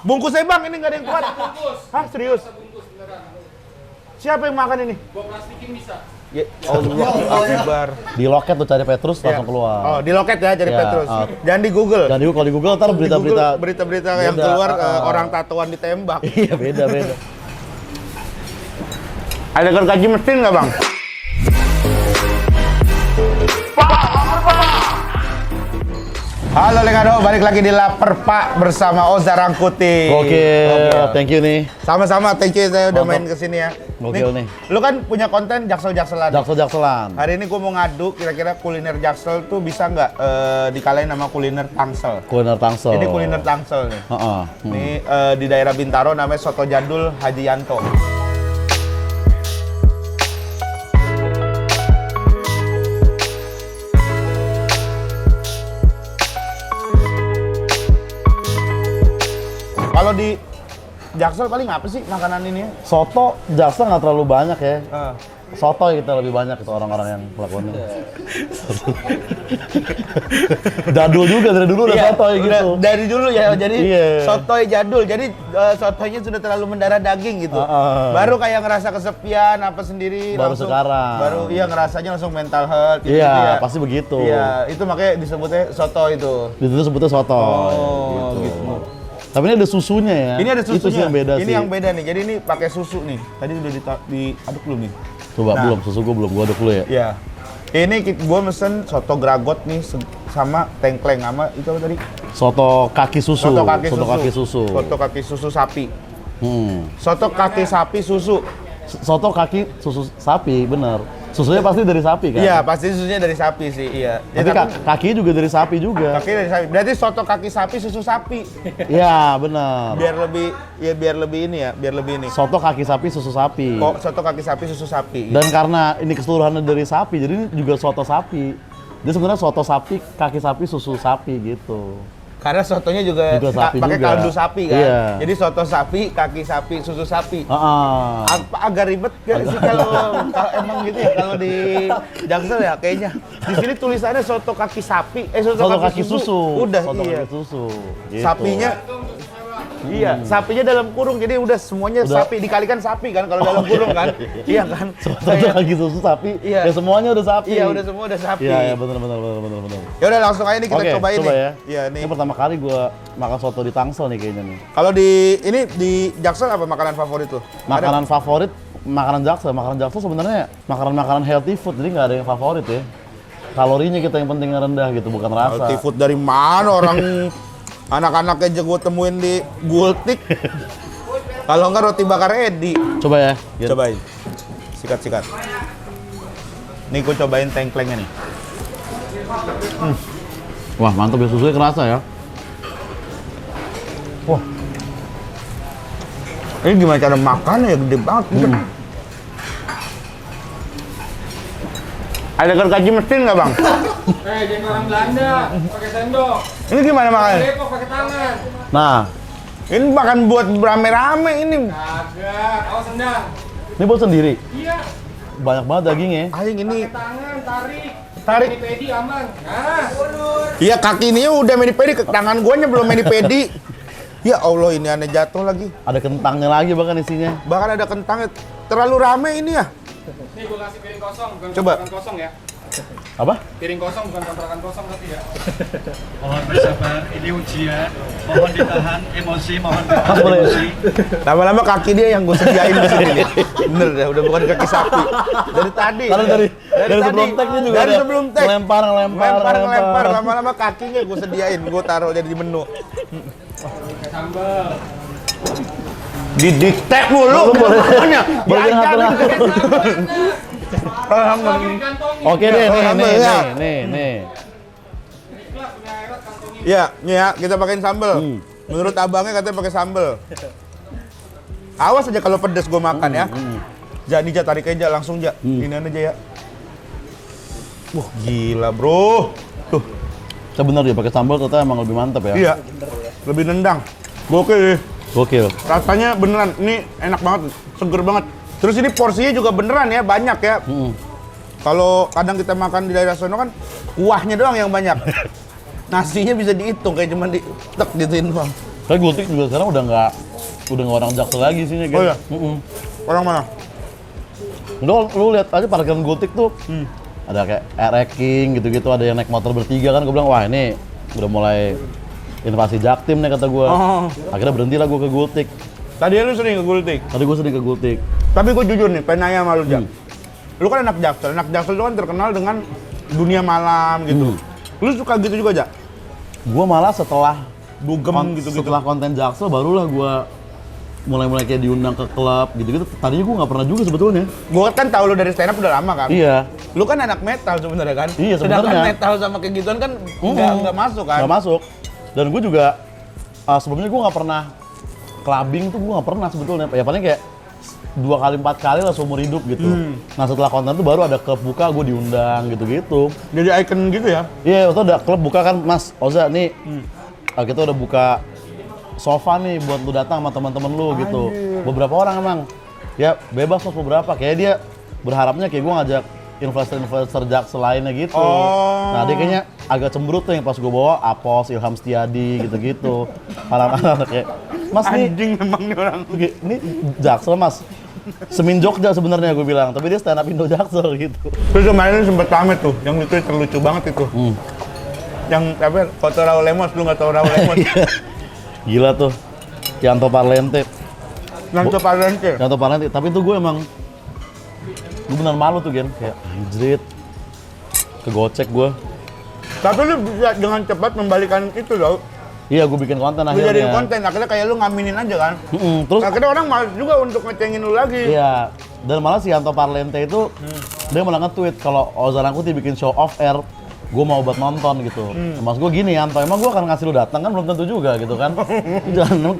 Bungkusnya bang, ini nggak ada yang kuat. Bungkus. Hah, serius? Bungkus beneran. Siapa yang makan ini? Gua plastikin bisa. Ya, Allah Akbar. Di loket tuh cari Petrus langsung keluar. Oh, di loket ya, cari Ya, Petrus. oh. Jangan di Google. Dan kalau di Google ntar Di Google, berita-berita yang beda. keluar orang tatoan ditembak. Iya, beda. Ada gergaji mesin nggak bang? Halo Legado, balik lagi di Laper Pak bersama Oza Rangkuti. Oke, thank you nih. Sama-sama, thank you saya udah main Mantap. kesini ya. Gokil nih. Lu kan punya konten Jaksel-Jakselan. Jaksel-Jakselan. Hari ini gua mau ngadu kira-kira kuliner Jaksel tuh bisa nggak dikalahin sama kuliner Tangsel. Kuliner Tangsel. Ini kuliner Tangsel nih. Heeh. Ini di daerah Bintaro namanya Soto Jadul Haji Yanto. Kalau di Jaksel paling apa sih makanan ini? Soto Jaksel nggak terlalu banyak ya. Ah. Soto kita lebih banyak itu orang-orang yang melakukannya. Jadul juga dari dulu udah soto gitu. Dari dulu ya, jadi Iya. sotoy jadul. Jadi sotoynya sudah terlalu mendarah daging gitu. Baru kayak ngerasa kesepian apa sendiri. Baru sekarang. Baru iya ngerasanya langsung mental health. Gitu, Iya, ya. pasti begitu. Iya, itu makanya disebutnya soto itu. Itu sebutnya soto. Oh, gitu. Tapi ini ada susunya ya. Ini ada susunya. Itu sih yang beda ini sih. yang beda nih. Jadi ini pakai susu nih. Tadi udah diaduk belum nih? Coba Nah. belum, susu gua belum, gua aduk dulu ya. Iya. Ini gua mesen soto gragot nih sama tengkleng sama itu apa tadi? Soto kaki susu. Soto kaki susu. Soto kaki susu sapi. Soto kaki sapi susu. Soto kaki susu sapi, bener. Susunya pasti dari sapi kan? Iya, pasti susunya dari sapi sih, iya. Tapi kaki juga dari sapi juga. Kaki dari sapi. Berarti soto kaki sapi susu sapi. Iya, bener. Biar lebih ini ya, biar lebih ini. Soto kaki sapi susu sapi. Kok soto kaki sapi susu sapi. Dan karena ini keseluruhannya dari sapi, jadi ini juga soto sapi. Dia sebenarnya soto sapi, kaki sapi, susu sapi gitu. Karena sotonya juga sapi pakai juga. kaldu sapi kan. Iya. Jadi soto sapi, kaki sapi, susu sapi. Ah. Agak ribet gak sih kalau emang gitu ya kalau di Jaksel ya kayaknya. Di sini tulisannya soto kaki sapi, Soto kaki susu. Udah soto iya. kaki susu. Gitu. Sapinya iya, sapinya dalam kurung jadi udah semuanya Udah. sapi dikalikan sapi kan kalau dalam kurung kan. Iya kan? Soto kaki susu sapi. Iya. Ya semuanya udah sapi. Iya, udah semua udah sapi. Iya, benar. Ya udah langsung aja nih kita Oke, cobain coba nih. ya. Iya nih. Ini pertama kali gua makan soto di Tangsel nih kayaknya nih. Kalau ini di Jaksel apa makanan favorit tuh? Makanan favorit, makanan Jaksel. Makanan Jaksel sebenarnya makanan-makanan healthy food, jadi nggak ada yang favorit ya. Kalorinya kita yang penting rendah gitu, bukan rasa. Healthy food dari mana orang anak-anaknya aja gue temuin di Gultik. Kalau enggak roti bakar Edi. Coba ya. Gin. Cobain. Sikat-sikat. Nih gue cobain tengklengnya nih. Wah, mantap ya, susunya kerasa ya. Wah. Ini gimana cara makannya ya, gede banget. Ada gergaji mesin nggak bang? Jangan orang Belanda, pakai sendok. Ini gimana makannya? Depok pakai tangan. Nah, Ini makan buat rame-rame ini. Kagak, awas sendang. ini buat sendiri. Iya, Banyak banget dagingnya. Anjing ini. pakai tangan, tarik. Tarik. Ini pedi aman. Nah, Iya kaki ini udah manipedi, tangan guanya belum manipedi. Ya Allah ini aneh jatuh lagi. Ada kentangnya lagi bahkan isinya. Bahkan ada kentangnya. Terlalu rame ini ya. nih gue kasih piring kosong, bukan Coba. kontrakan kosong ya. Apa? Piring kosong bukan kontrakan kosong tapi ya. Mohon bersabar, ini ujian. Mohon ditahan emosi, mohon ditahan Mas, boleh. emosi. Lama-lama kaki dia yang gue sediain di sini. Bener ya, udah bukan kaki sapi. Dari tadi. Karena dari sebelum tag dia juga Dari ada sebelum tag. ngelempar. Lempar. Lama-lama kakinya gue sediain, gue taruh jadi di menu. Pakai sambal. Didikte mulu pokoknya. Boleh Diajarin. Kantongin. Oke deh, nih. Ikhlas punya aerat kantongin. Iya, ya, kita pakein sambel. Menurut abangnya katanya pakai sambel. Awas aja kalau pedes gue makan ya. Jadi tarik aja langsung ja. Ini aja ya. Wah, gila, Bro. Tuh. Sebenarnya pakai sambal ternyata emang lebih mantap ya. Iya. Lebih nendang. Gokil. Gokil. Rasanya beneran, ini enak banget, seger banget. Terus ini porsinya juga beneran ya, banyak ya. Kalau kadang kita makan di daerah sono kan, kuahnya doang yang banyak. Nasinya bisa dihitung, kayak cuma ditek gituin doang. Kayak Gultik juga sekarang udah nggak orang Jaksel lagi sih kan. Oh iya? Orang mana? Lu lihat aja parkiran Gultik tuh. Ada kayak King gitu-gitu, ada yang naik motor bertiga kan. Gue bilang, wah ini udah mulai invasi Jaktim nih kata gue. Akhirnya berhenti lah gue ke Gultik. Tadi lu sering ke Gultik? Tadi gue sering ke Gultik. Tapi gue jujur nih, pengen nanya sama lu, Jak. Lu kan anak Jaksel itu kan terkenal dengan dunia malam gitu. Lu suka gitu juga, Jak? Gue malah setelah Dugem gitu-gitu. setelah konten Jaksel barulah gue mulai kayak diundang ke klub gitu-gitu. Tadinya gue nggak pernah juga sebetulnya. Gue kan tahu lu dari stand up udah lama kan? Iya. Lu kan anak metal sebenarnya kan? Iya, Sedangkan sebenarnya. metal sama kayak gituan kan nggak masuk kan? Nggak masuk. Dan gue juga sebelumnya gue nggak pernah clubbing tuh, gue nggak pernah sebetulnya. Ya paling kayak 2 kali 4 kali lah seumur hidup gitu. Nah setelah konten tuh baru ada klub buka, gue diundang gitu-gitu. Jadi icon gitu ya? Iya, waktu ada klub buka kan, Mas Oza nih, kita udah buka sofa nih buat lu datang sama teman-teman lu gitu. Beberapa orang emang, ya bebas Mas beberapa. Kayak dia berharapnya kayak gue ngajak influencer Jaksel lainnya gitu. Nah dia kayaknya agak cemberut tuh yang pas gue bawa Apos, Ilham Setiadi gitu-gitu. Orang-orang kayak, Mas nih, Anjing emang nih orang. ini Jaksel Mas. Semin Jogja sebenarnya gue bilang, tapi dia stand up Indo Jaksel gitu. Terus kemarin sempet rame tuh, yang itu terlucu banget itu. Yang apa, foto Raul Lemos, lu nggak tahu Raul Lemos? Gila tuh, Yanto Parlente. Nanti Parlente. Yanto Parlente, tapi itu gue emang gue benar malu tuh Gen, kayak anjrit, kegocek gue. Tapi lu bisa dengan cepat membalikan itu loh. Iya, gue bikin konten Lu akhirnya. jadiin konten, akhirnya kayak lu ngaminin aja kan. Terus, Akhirnya orang malas juga untuk ngecengin lu lagi. iya, dan malah si Yanto Parlente itu dia malah nge-tweet kalau Ozan Angkuti bikin show off air, gue mau buat nonton gitu. Mas gue gini, Yanto, emang gue akan ngasih lu datang kan belum tentu juga gitu kan. Jangan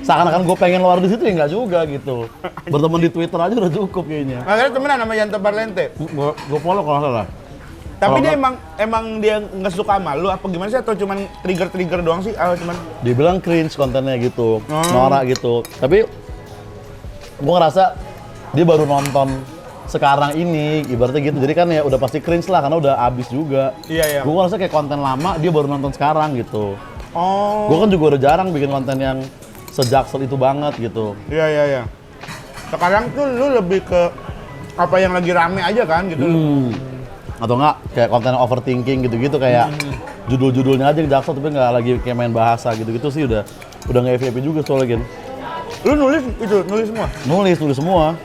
seakan-akan gue pengen lu ada di situ ya nggak juga gitu. Berteman di Twitter aja udah cukup kayaknya. Akhirnya temenan sama Yanto Parlente. Gue follow kalau nggak salah. Tapi Kalau dia emang dia nggak suka sama lu apa gimana sih, atau cuman trigger doang sih? Cuman Dia bilang cringe kontennya gitu, norak gitu. Tapi gue ngerasa dia baru nonton sekarang ini, ibaratnya gitu. Jadi kan ya udah pasti cringe lah karena udah abis juga. Iya. Gue ngerasa kayak konten lama dia baru nonton sekarang gitu. Oh. Gue kan juga udah jarang bikin konten yang sejaksel itu banget gitu. Iya. Sekarang tuh lu lebih ke apa yang lagi rame aja kan gitu. Atau enggak kayak konten overthinking gitu-gitu kayak judul-judulnya aja Jaksel tapi nggak lagi kayak main bahasa gitu-gitu sih udah nggak FYP juga soalnya Gen. Lu nulis semua? Nulis semua.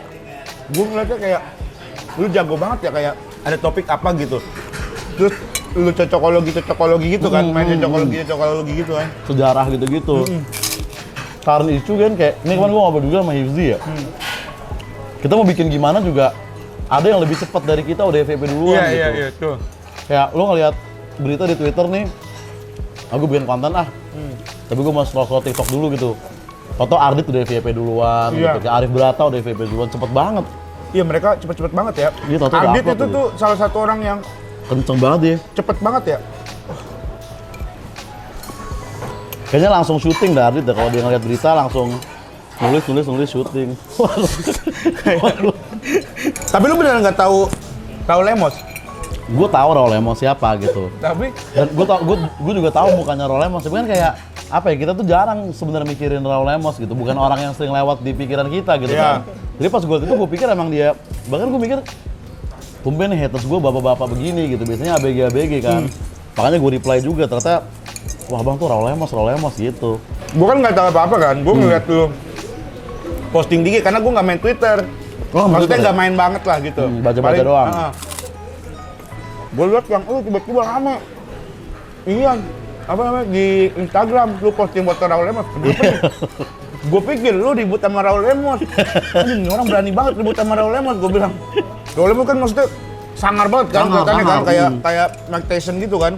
Gue ngeliatnya kayak lu jago banget ya, kayak ada topik apa gitu. Terus lu cocokologi gitu kan, main cocokologi gitu kan. Sejarah gitu-gitu. Karena isu kan kayak, ini kemarin gue ngobrol juga sama Hifzi ya. Kita mau bikin gimana juga, ada yang lebih cepat dari kita udah FYP duluan gitu. Iya, tuh. Kayak lo ngeliat berita di Twitter nih, aku bikin konten tapi gue mau scroll TikTok dulu gitu. Foto Ardit udah FYP duluan, Iya. gitu. Kayak Arif Brata udah FYP duluan, cepet banget. Iya, mereka cepet banget ya. Iya, tau-tau udah Ardit upload itu tuh. tuh salah satu orang yang Kenceng banget dia. cepet banget ya. Kayaknya langsung syuting dah Ardit ya, kalau dia ngeliat berita langsung nulis syuting. Waduh. Tapi lu beneran nggak tahu Raul Lemos? Gue tahu Raul Lemos siapa gitu. Tapi Dan gue juga tahu mukanya Raul Lemos. Tapi kan kayak apa ya, kita tuh jarang sebenarnya mikirin Raul Lemos gitu. Bukan orang yang sering lewat di pikiran kita gitu Iya. kan. Jadi pas gue itu gue pikir emang dia, bahkan gue mikir tumben nih haters gue bapak-bapak begini gitu. Biasanya ABG kan. Makanya gue reply juga, ternyata wah bang tuh Raul Lemos gitu. gue kan nggak tahu apa-apa kan. Gue ngeliat lu posting dikit karena gue nggak main Twitter. Oh, Maksudnya Twitter nggak main banget lah gitu. Baca-baca Paling- doang. Gue liat yang tiba-tiba rame. Iya, apa namanya, di Instagram lu posting foto Raul Lemos. Kenapa nih? Gue pikir lu ribut sama Raul Lemos. Anjing, ini orang berani banget ribut sama Raul Lemos. Gue bilang, Raul Lemos kan maksudnya sangar banget kan, Sangar, kelihatannya kan, sangar. kayak Mike Tyson gitu kan.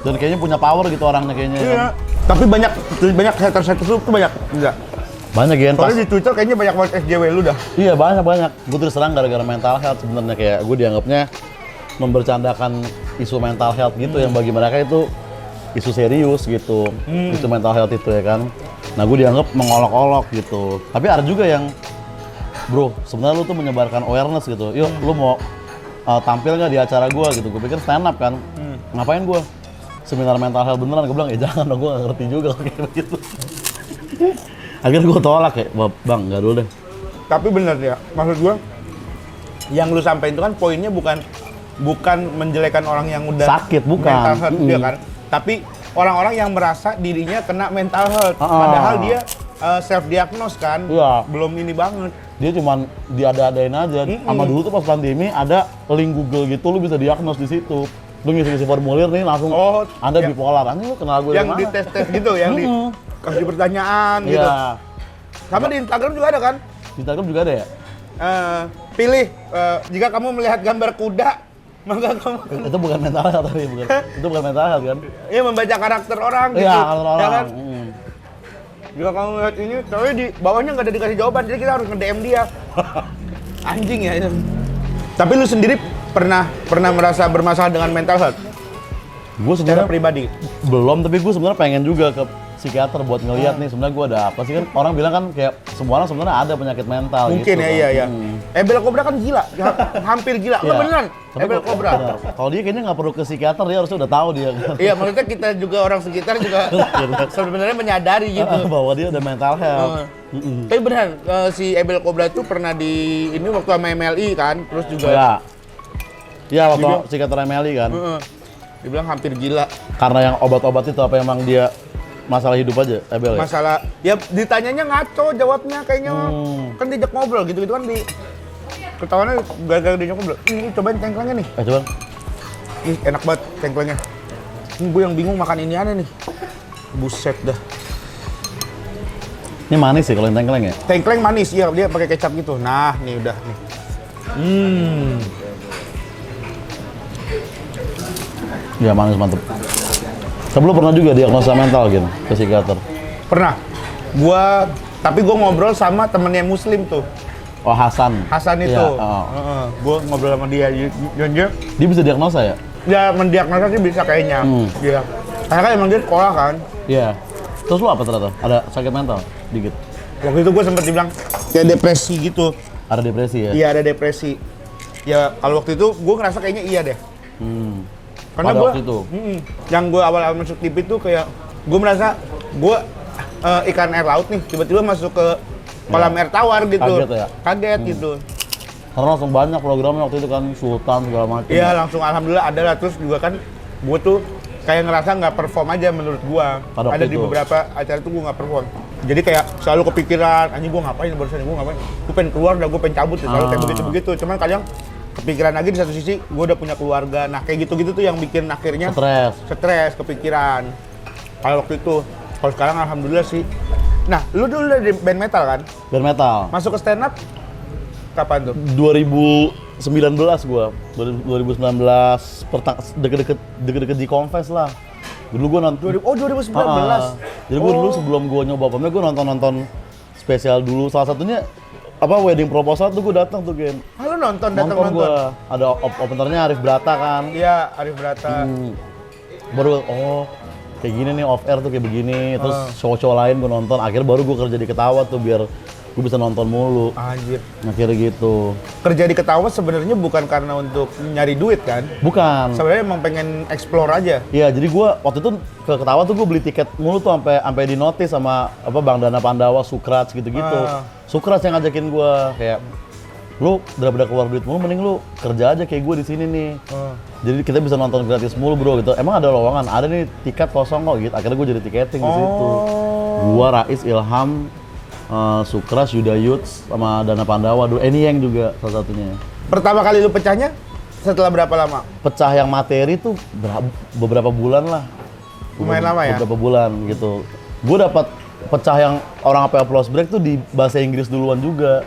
Dan kayaknya punya power gitu orangnya kayaknya. Iya. Tapi banyak haters lu tuh banyak enggak? Banyak ya pas. Soalnya di Twitter kayaknya banyak banget SJW lu dah. Iya banyak. Gue terus terang gara-gara mental health sebenarnya, kayak gue dianggapnya membercandakan isu mental health gitu yang bagi mereka itu isu serius gitu. Isu mental health itu ya kan. Nah gue dianggap mengolok-olok gitu. Tapi ada juga yang bro sebenarnya lu tuh menyebarkan awareness gitu. Yuk lu mau tampil nggak di acara gue gitu. Gue pikir stand up kan. Ngapain gue? Seminar mental health beneran. Gue bilang jangan dong, gue nggak ngerti juga kayak begitu. Akhirnya gue tolak kayak, bang nggak dulu deh. Tapi bener ya, maksud gua yang lu sampein itu kan poinnya bukan menjelekan orang yang udah Sakit, bukan. mental health dia kan, tapi orang-orang yang merasa dirinya kena mental health, padahal dia self diagnose kan, Iya. belum ini banget. Dia cuman diada-adain aja. Sama dulu tuh pas pandemi ada link Google gitu, lu bisa diagnos di situ. Lu ngisi-ngisi formulir nih langsung, Oh, Anda yang- bipolar. Anjing lu kenal gue Yang dari di mana? tes gitu, yang dikasih pertanyaan gitu. Iya. Sama di Instagram juga ada kan, Di Instagram juga ada ya? pilih jika kamu melihat gambar kuda, maka kamu Itu bukan mental health tadi, bukan. Itu bukan mental health kan? ya membaca karakter orang gitu. Iya, kalau Ya orang. kan? Jika kamu lihat ini, tapi di bawahnya nggak ada dikasih jawaban, jadi kita harus nge-DM dia. Anjing ya itu. Tapi lu sendiri pernah merasa bermasalah dengan mental health Gue secara sebenarnya pribadi? belum, tapi gue sebenarnya pengen juga ke psikiater buat ngeliat nih sebenarnya gue ada apa sih kan. Orang bilang kan kayak semua orang sebenarnya ada penyakit mental Mungkin gitu, ya, kan. iya ya. Ebel Cobra kan gila, hampir gila. Lu Iya. beneran? Tapi Ebel kok- Cobra. bener. Kalau dia kayaknya nggak perlu ke psikiater, dia harusnya udah tahu dia kan. Iya, maksudnya kita juga orang sekitar juga sebenarnya menyadari gitu. Bahwa dia ada mental health. Tapi beneran si Ebel Cobra tuh pernah di ini waktu sama MLI kan, terus juga Ya. Ya waktu Dia- psikiater Emily kan. dibilang hampir gila. Karena yang obat-obat itu apa emang dia masalah hidup aja, Ebel ya? Masalah ya ditanyanya ngaco jawabnya kayaknya kan diajak ngobrol gitu kan di ketahuannya gara-gara diajak ngobrol. Ini cobain tengklengnya nih. Coba. Ih, enak banget tengklengnya. Ini gue yang bingung makan ini aneh nih. Buset dah. Ini manis sih kalau yang tengkleng ya? Tengkleng manis, iya dia pakai kecap gitu. Nah, nih udah nih. Ya manis mantep. Tapi lu pernah juga diagnosa mental gitu ke psikiater? Pernah. Tapi gua ngobrol sama temennya Muslim tuh. Oh Hasan. Hasan itu. Iya, oh. Gua ngobrol sama dia. Dia Dia bisa diagnosa ya? ya mendiagnosa sih bisa kayaknya. Iya. Karena kan emang dia sekolah kan. Iya. Terus lu apa ternyata? Ada sakit mental? Dikit? Waktu itu gua sempat dibilang kayak depresi gitu. Ada depresi ya? Iya ada depresi. Ya kalau waktu itu gua ngerasa kayaknya iya deh. Karena Pada gua, waktu itu? yang gue awal-awal masuk TV tuh kayak gue merasa gue ikan air laut nih tiba-tiba masuk ke kolam air tawar gitu. Kaget ya? Kaget gitu. Karena langsung banyak programnya waktu itu kan, Sultan segala macam. Iya langsung alhamdulillah ada lah. Terus juga kan gue tuh kayak ngerasa nggak perform aja menurut gue. Pada Ada waktu di itu? beberapa acara tuh gue nggak perform. Jadi kayak selalu kepikiran, anjing gue ngapain barusan, gue ngapain. Gue pengen keluar dah, gue pengen cabut. Selalu kayak begitu-begitu. Cuman kadang kepikiran lagi di satu sisi gue udah punya keluarga. Nah kayak gitu-gitu tuh yang bikin akhirnya stres, kepikiran. Kalau waktu itu, kalau sekarang alhamdulillah sih. Nah, lu dulu dari band metal kan? Band metal. Masuk ke stand up kapan tuh? 2019 gua. 2019 deket-deket di Confess lah. Dulu gua nonton. 2019. Jadi gua dulu sebelum gua nyoba opennya gua nonton spesial dulu. Salah satunya wedding proposal tuh gua datang tuh Gen. Lu nonton, datang nonton? Gua. Ada openernya Arif Brata kan. Iya, Arif Brata. Baru kayak gini nih off air tuh kayak begini. Terus show-show lain gua nonton. Akhirnya baru gua kerja di Ketawa tuh biar gua bisa nonton mulu. Anjir. Akhirnya gitu. Kerja di Ketawa sebenarnya bukan karena untuk nyari duit kan? Bukan. Sebenarnya emang pengen explore aja. Iya, jadi gua waktu itu ke Ketawa tuh gua beli tiket mulu tuh sampai di notis sama Bang Dana Pandawa, Sukrats gitu-gitu. Sukrats yang ngajakin gua kayak lu daripada keluar duit mulu mending lu kerja aja kayak gua di sini nih. Jadi kita bisa nonton gratis mulu, Bro gitu. Emang ada lowongan, ada nih tiket kosong kok gitu. Akhirnya gua jadi tiketing di situ. Gua Rais Ilham, Sukras, Yuda Yuts sama Dana Pandawa dulu. Yang juga salah satunya. Pertama kali lu pecahnya setelah berapa lama? Pecah yang materi tuh beberapa bulan lah. Lumayan lama ya? Beberapa bulan gitu. Gue dapat pecah yang orang apa applause break tuh di bahasa Inggris duluan juga.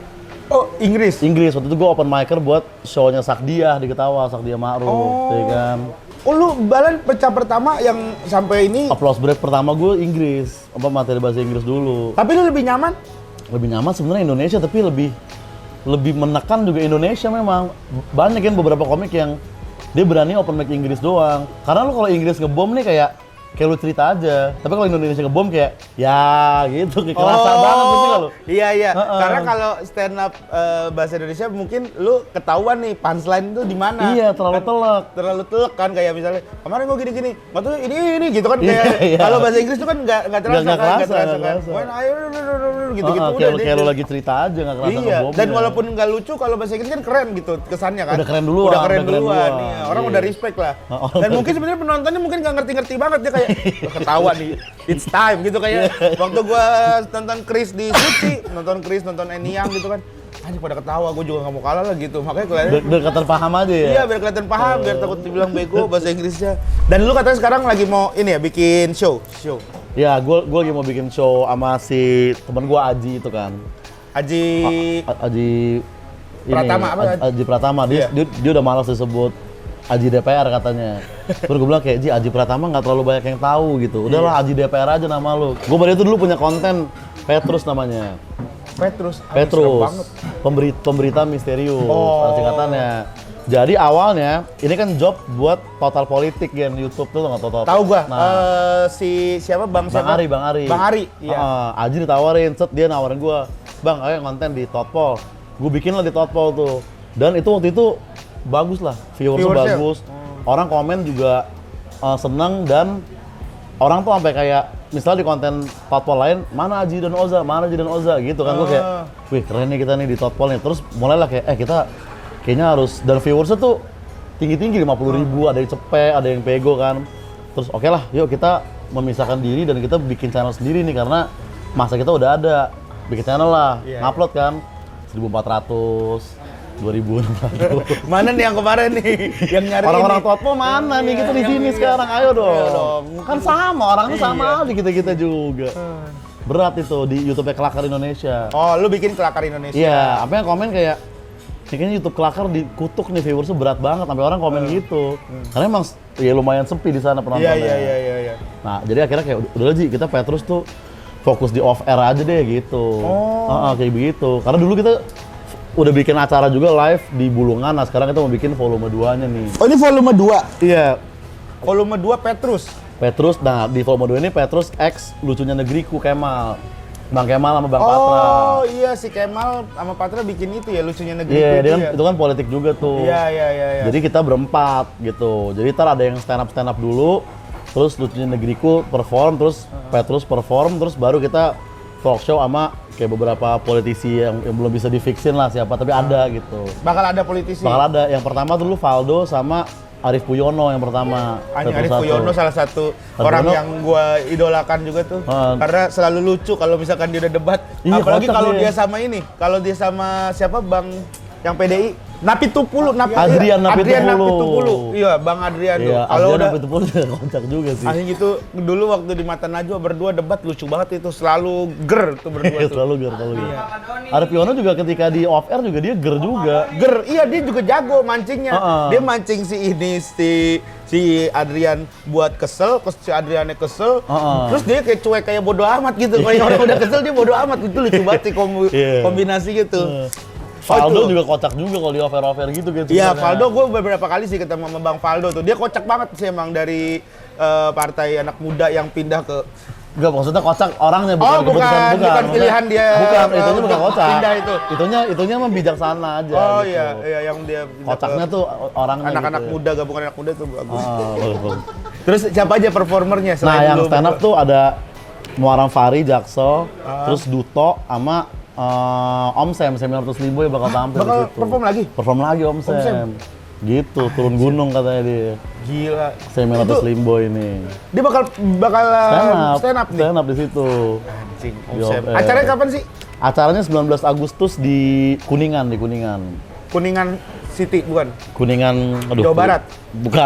Oh, Inggris? Inggris, waktu itu gue open micer buat show-nya Sakdia di Ketawa, Sakdia Ma'ruf, ya kan. Oh, lu balan pecah pertama yang sampai ini, Applause break pertama gue Inggris, materi bahasa Inggris dulu. tapi lu lebih nyaman? Lebih nyaman sebenarnya Indonesia, tapi lebih menekan juga Indonesia memang. Banyak kan beberapa komik yang dia berani open mic Inggris doang. Karena lu kalau Inggris ngebom nih kayak kayak lu cerita aja. Tapi kalau Indonesia ngebom kayak ya gitu, kayak kerasa banget sih kalau. Iya iya. Heeh. Karena kalau stand up bahasa Indonesia mungkin lu ketahuan nih punchline itu di mana. Iya, terlalu telak. Terlalu telak kan kayak misalnya kemarin gua gini-gini. Waktu ini gitu kan Iya, kayak iya. kalau bahasa Inggris tuh kan enggak terasa Nggak kan, kerasa, kan. nggak kerasa. When I gitu-gitu Heeh, udah kayak lu deh. lagi cerita aja nggak kerasa Iya, ngebomnya. dan walaupun nggak lucu kalau bahasa Inggris kan keren gitu kesannya kan. Udah keren duluan, Udah keren udah keren duluan. duluan. Iya, orang Iya. udah respect lah. Oh, Dan mungkin sebenarnya penontonnya mungkin nggak ngerti-ngerti banget dia kayak "Wah, ketawa nih. It's time gitu kayak waktu gua nonton Chris di Suci, nonton Eniang gitu kan. Anjir pada ketawa, gua juga nggak mau kalah lah gitu. Makanya kelihatannya Biar kelihatan paham aja ya. iya biar kelihatan paham, biar takut dibilang bego bahasa Inggrisnya. Dan lu katanya sekarang lagi mau ini ya bikin show. Ya, gue lagi mau bikin show sama si temen gue Aji itu kan. Aji Aji ini, Pratama apa? Aji Pratama. Dia, Iya. dia udah malas disebut Aji DPR katanya. Terus gue bilang kayak, Ji, Aji Pratama nggak terlalu banyak yang tahu gitu. Udahlah Aji DPR aja nama lu. Gue pada itu dulu punya konten Petrus namanya. Petrus. Petrus, pemberita misterius, Oh. singkatannya. Jadi awalnya ini kan job buat Total Politik gen YouTube tuh nggak Total. Tahu gua, Nah, si siapa Bang siapa? Bang Ari. Bang Ari, iya. Aji ditawarin, dia nawarin gua, Bang, ayo konten di Totpol. Gue bikin lah di Totpol tuh. Dan itu waktu itu bagus lah, viewersnya Viewersnya? bagus. Orang komen juga seneng dan orang tuh sampai kayak misalnya di konten Totpol lain, mana Aji dan Oza gitu kan. Gue kayak, wih keren nih kita nih di Totpol nih. Terus mulailah kayak, kita kayaknya harus, dan viewersnya tuh tinggi-tinggi 50.000, ada yang cepet, ada yang pego kan. Terus oke lah, yuk kita memisahkan diri dan kita bikin channel sendiri nih karena masa kita udah ada. Bikin channel lah, Iya. ngupload kan 1.400, 2.600. Mana nih yang kemarin nih yang nyari Orang-orang ini? Totpol mana nih, kita di yang sini iya. sekarang, ayo dong. Ayo dong. Kan sama, orangnya sama Iya. aja kita juga. Berat itu di YouTube Kelakar Indonesia. Oh, lu bikin Kelakar Indonesia. Iya, apa yang komen kayak ini kayaknya YouTube Kelakar dikutuk nih, viewersnya berat banget sampai orang komen gitu. Karena emang ya lumayan sepi di sana penontonnya. Iya. Nah, jadi akhirnya kayak udah Ji, kita Petrus tuh fokus di off air aja deh gitu. Kayak begitu. Karena dulu kita udah bikin acara juga live di Bulungan. Nah, sekarang kita mau bikin volume 2-nya nih. Oh, ini volume 2. Iya, Volume 2 Petrus. Petrus. Nah, di volume 2 ini Petrus X lucunya negeriku Kemal. Bang Kemal sama Bang Patra. Oh, iya si Kemal sama Patra bikin itu ya lucunya negeri. Iya, dia kan ya. itu kan politik juga tuh. Iya. Jadi kita berempat gitu. Jadi ntar ada yang stand up dulu, terus lucunya negeriku perform, terus Petrus perform, terus baru kita talk show sama kayak beberapa politisi yang belum bisa difiksin lah siapa, tapi ada gitu. Bakal ada politisi. Bakal ada. Yang pertama dulu Valdo sama Arif Puyono yang pertama. Anjing, Petrus Arif satu. Puyono salah satu Arif orang Puyono. yang gua idolakan juga tuh. Karena selalu lucu kalau misalkan dia udah debat. Iya, Apalagi kocak kalau dia. dia sama ini, kalau dia sama siapa Bang yang PDI, Napi Tupulu, Adrian Napi Tupulu. Iya, Bang Adrian tuh. Iya, Kalau Adrian udah Napi Tupulu juga kocak juga sih. anjing itu dulu waktu di Mata Najwa berdua debat lucu banget itu, selalu ger tuh berdua tuh. Selalu ger. Arif Puyono juga ketika di off air juga dia ger juga. Ger, iya dia juga jago mancingnya. Heeh. Dia mancing si ini si Adrian buat kesel, si Adriannya kesel. Heeh. Terus dia kayak cuek kayak bodo amat gitu. Kalau orang udah kesel dia bodo amat. Itu lucu banget sih Iya. kombinasi gitu. Valdo itu. juga kocak juga kalau di off air gitu gitu. Iya, Valdo gue beberapa kali sih ketemu sama Bang Valdo tuh. Dia kocak banget sih emang dari partai anak muda yang pindah ke Enggak, maksudnya kocak orangnya bukan Oh, keputusan, bukan Maksudnya- pilihan dia, Bukan, itunya bukan untuk kocak. pindah itu. Itunya mah bijaksana aja. Oh gitu. iya yang dia pindah Kocaknya ke tuh orangnya anak-anak gitu ya. muda, gabungan anak muda tuh bagus. Bagus. Terus siapa aja performernya Nah, selain yang lu stand up berdua? tuh ada Muaram Fari, Jaksel, terus Duto sama Om Sam 900 Limbo yang bakal tampil Bakal di situ. perform lagi? Perform lagi Om Sam. Sam. Gitu, turun gunung katanya dia. Gila. 900 Itu Limbo ini. dia bakal stand up nih. Stand up di situ. Anjing, Om Yo, Sam. Acaranya kapan sih? Acaranya 19 Agustus di Kuningan. Kuningan City bukan? Kuningan, aduh. Jawa Barat?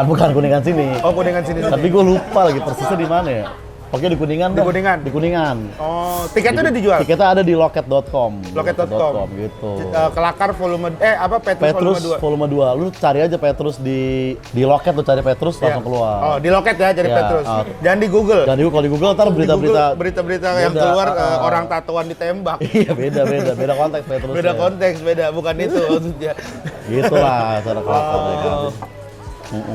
Bukan Kuningan sini. Oh, Kuningan sini. Tapi gue lupa lagi persisnya di mana ya. Pokoknya di Kuningan Di dah. Kuningan? Di Kuningan. Oh, tiketnya udah dijual? Tiketnya ada di loket.com. Loket.com gitu. Kelakar volume Petrus Petrus volume 2. volume 2. Lu cari aja Petrus di loket, lu cari Petrus Ya. langsung keluar. Oh, di loket ya cari Ya, Petrus. oh. Jangan di Google. Dan kalau di Google ntar Di berita-berita Google, yang Beda, keluar orang orang tatoan ditembak. Iya, beda konteks Petrus. Beda konteks, beda bukan itu maksudnya. Gitu lah cara kelakar Oh. kan.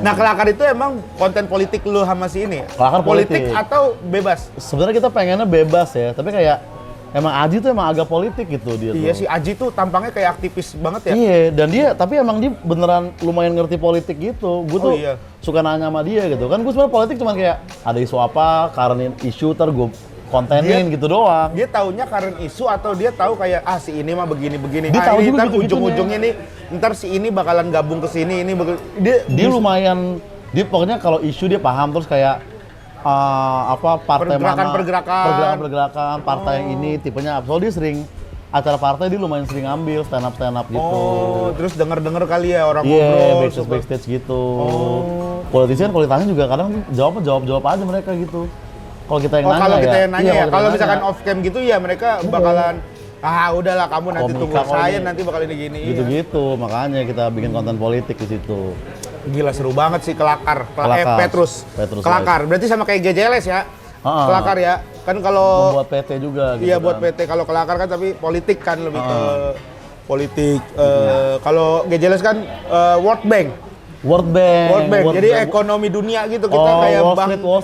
Nah, Kelakar itu emang konten politik lu sama si ini? Kelakar politik. atau bebas? Sebenarnya kita pengennya bebas ya, tapi kayak emang Aji tuh emang agak politik gitu dia Iya tuh. si Aji tuh tampangnya kayak aktivis banget ya? Iya, dan dia tapi emang dia beneran lumayan ngerti politik gitu. Gue tuh iya. suka nanya sama dia gitu. Kan gue sebenarnya politik cuma kayak ada isu apa, karena isu ntar gue kontenin gitu doang. Dia taunya karena isu atau dia tahu kayak si ini mah begini-begini. Dia tahu ini juga ntar gitu-gitunya. ujung-ujungnya nih ntar si ini bakalan gabung ke sini ini Dia lumayan, dia pokoknya kalau isu dia paham terus kayak partai mana, pergerakan partai yang ini tipenya apa. Soalnya dia sering acara partai dia lumayan sering ngambil stand up gitu. Oh, terus denger kali ya orang Iya, ngobrol. backstage gitu. Politisi kan kualitasnya juga kadang jawab aja mereka gitu. Kalau kita yang nanya kalau kita ya. yang nanya iya, ya, kita kalau yang misalkan nanya. off cam gitu ya mereka bakalan udahlah kamu nanti Komika tunggu kok saya ini. nanti bakal ini gini. Gitu-gitu, makanya kita bikin konten politik di situ. Gila seru banget sih Kelakar. Petrus. Petrus, Kelakar. Berarti sama kayak GJLS ya. Kelakar ya. Kan kalau Membuat PT juga gitu. iya buat kan. PT, kalau Kelakar kan tapi politik kan lebih ke politik. Kalau GJLS kan World Bank. World Bank. Jadi ekonomi dunia gitu kita kayak bank Wall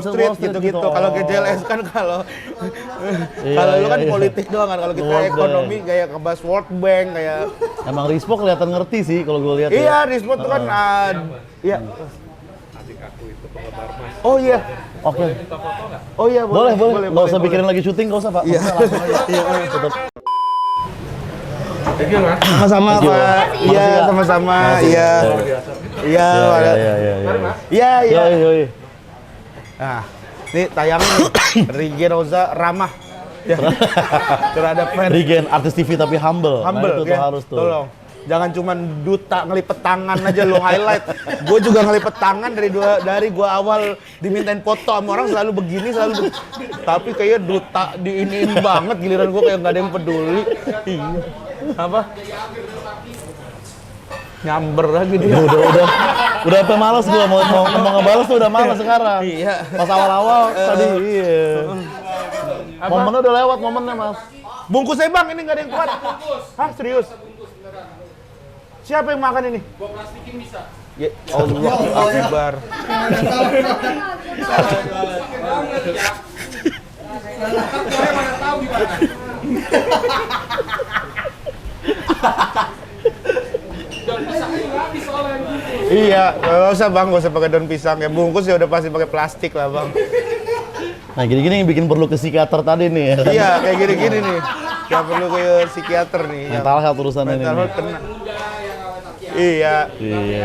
Street gitu. gitu. Kalau GJLS kan kalau lu kan politik doang kan. Kalau kita World ekonomi kayak ngebahas World Bank kayak Emang Rispo kelihatan ngerti sih kalau gue lihat. iya, ya. Rispo tuh kan iya. Oh iya. Oke. Oh iya Boleh. Nggak usah pikirin lagi syuting, nggak usah Pak. Iya. Maksudnya langsung aja. Tutup. Sama-sama Thank you. Pak. Iya, Makasih, Kak. sama-sama. Makasih. Iya. Iya. Iya, iya. Yoi. Nah, ini tayangan Rige Roza ramah ya terhadap fans. Regen artis TV tapi humble. Humble Nah, itu ya. tuh harus tuh. Tolong. Jangan cuma duta ngelipet tangan aja lo highlight. Gue juga ngelipet tangan dari gua awal dimintain foto sama orang selalu begini tapi kayaknya duta diiniin banget giliran gue kayak nggak ada yang peduli. Iya. Apa? Nyamber lagi dia. Udah apa males gua mau ngebales tuh udah males sekarang. Iya. Pas awal-awal tadi iya. Momennya udah lewat momennya, Mas. Bungkusnya bang, ini nggak ada yang kuat. Hah, serius? Siapa yang makan ini? Gua plastikin bisa. Ya Allah Akbar. Saya mana tahu gimana. Dan bisa nggak habis soalnya gitu. Iya, nggak usah bang, nggak usah pakai daun pisang ya. Bungkus ya udah pasti pakai plastik lah bang. Nah, gini-gini yang bikin perlu ke psikiater tadi nih ya. Iya, kayak gini-gini nih. Gak perlu ke psikiater nih. Mental health urusannya ini. Mental health kena. Iya. Iya.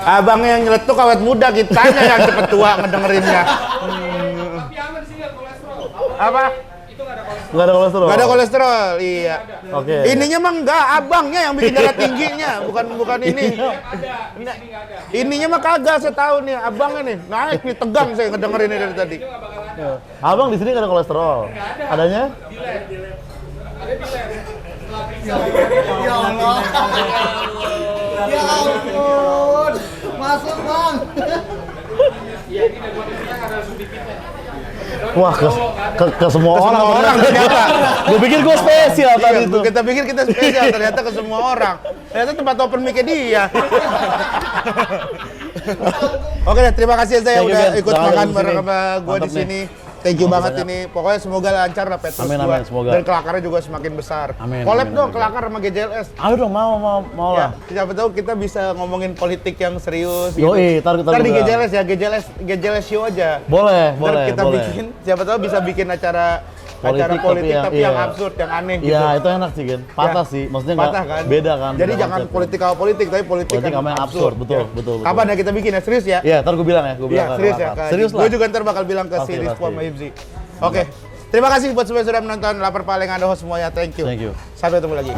Abang yang nyeletuk awet muda, kitanya yang cepet tua ngedengerinnya. Tapi aman sih nggak kolesterol. Apa? Itu nggak ada kolesterol. Nggak ada kolesterol? Gak ada kolesterol, iya. Oke. Ininya mah enggak, abangnya yang bikin darah tingginya, bukan ini. Ada, di sini nggak ada. Ininya mah kagak, saya tahu nih, abangnya nih. Naik nih, tegang saya ngedengerin ini dari tadi. Itu nggak bakal ada. Abang di sini nggak ada kolesterol. Adanya? Di lab. Ada di lab. Setelah periksa. Ya Allah. Ya ampun. Masuk, Bang. Iya, ini udah gua bilang ada subdivitnya. Wah, ke semua Ke orang. semua orang ternyata. Gue pikir gue spesial tadi Iya, itu. kita pikir kita spesial, ternyata ke semua orang. Ternyata tempat open mic-nya dia. Oke deh, terima kasih saya Thank you, udah Ben. ikut Jangan makan di bareng sini. sama gua di Mantap nih. sini. Thank you Makasih banget banyak. ini. Pokoknya semoga lancar lah Petrus Amin, gua. amin, semoga. Dan kelakarnya juga semakin besar. Amin, Collab amin, dong amin. kelakar sama GJLS. Ayo dong, mau Ya, lah. siapa tahu kita bisa ngomongin politik yang serius Yoi, tar Ntar di gua. GJLS ya, GJLS show aja. Boleh, Ntar kita boleh. bikin, siapa tahu bisa bikin acara Politik politik tapi yang iya. absurd, yang aneh gitu. Iya, itu enak sih, Gen. Patah Ya. sih, maksudnya nggak Patah kan? beda kan. Jadi beda jangan konsepnya. politik tapi politik Politik yang sama yang absurd, betul. Kapan ya kita bikin ya? Serius ya? Iya, ntar gue bilang ya, gue Iya, bilang serius ya. Serius lah. Gue juga ntar bakal bilang ke Pasti, si Rizko pasti. sama Ibzi. Oke. Terima kasih buat semua yang sudah menonton Lapar Paling, ada host semuanya. Thank you. Thank you. Sampai ketemu lagi.